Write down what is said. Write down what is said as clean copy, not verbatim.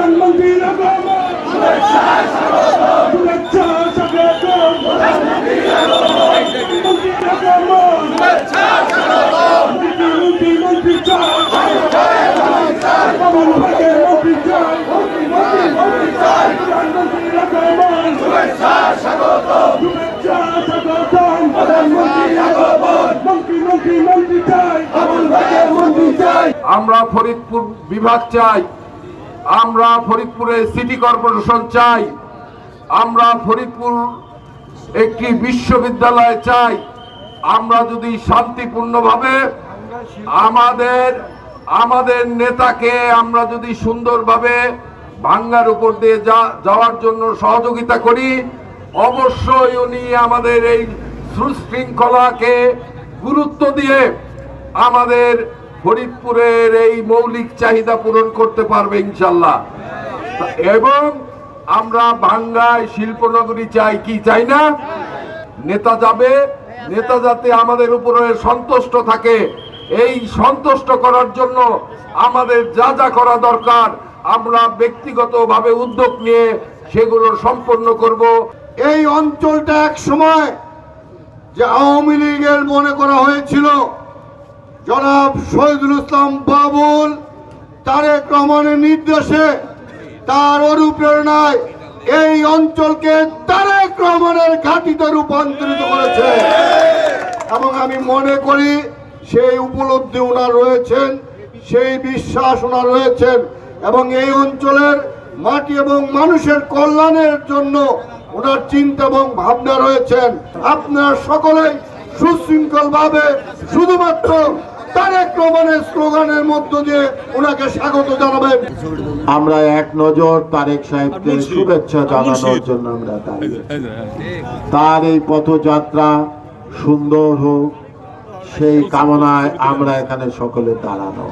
প্রধানমন্ত্রী শুভেচ্ছা স্বাগতম মন্ত্রী চাই কমল ভাগের মন্ত্রী চাই প্রধানমন্ত্রী শুভেচ্ছা স্বাগতম প্রধানমন্ত্রী মন্ত্রী চাই কমল ভাগের মন্ত্রী চাই। আমরা ফরিদপুর বিভাগ চাই, আমরা ফরিদপুরে সিটি কর্পোরেশন চাই, আমরা ফরিদপুর একটি বিশ্ববিদ্যালয় চাই। আমরা যদি শান্তিপূর্ণভাবে আমাদের নেতাকে আমরা যদি সুন্দরভাবে ভাঙ্গার উপর দিয়ে যাওয়ার জন্য সহযোগিতা করি, অবশ্যই উনি আমাদের এই সুশৃঙ্খলাকে গুরুত্ব দিয়ে আমাদের ফরিদপুরের এই মৌলিক চাহিদা পূরণ করতে পারবে ইনশাল্লাহ। এবং আমরা ভাঙ্গায় শিল্পনগরী চাই, কি চাই না? নেতা যাবে, নেতা যাতে আমাদের উপরে সন্তুষ্ট থাকে, এই সন্তুষ্ট করার জন্য আমাদের যা যা করা দরকার আমরা ব্যক্তিগতভাবে উদ্যোগ নিয়ে সেগুলো সম্পন্ন করব। এই অঞ্চলটা এক সময় যে আওয়ামী লীগের মনে করা হয়েছিল, জনাব শহীদুল ইসলাম বাবুল তারেক রহমানের নির্দেশে, তার অনুপ্রেরণায় এই অঞ্চলকে তারেক রহমানের ঘাঁটিতে রূপান্তরিত করেছে। এবং আমি মনে করি সেই উপলব্ধি ওনার রয়েছেন, সেই বিশ্বাস ওনার রয়েছেন, এবং এই অঞ্চলের মাটি এবং মানুষের কল্যাণের জন্য ওনার চিন্তা এবং ভাবনা রয়েছেন। আপনারা সকলেই সুশৃঙ্খল ভাবে শুধুমাত্র তারেক রহমানের স্লোগানের মধ্য দিয়ে ওনাকে স্বাগত জানাবেন। আমরা এক নজর তারেক সাহেবকে শুভেচ্ছা জানানোর জন্য আমরা দাঁড়িয়ে, তার এই পথযাত্রা সুন্দর হোক সেই কামনায় আমরা এখানে সকলে দাঁড়ানো।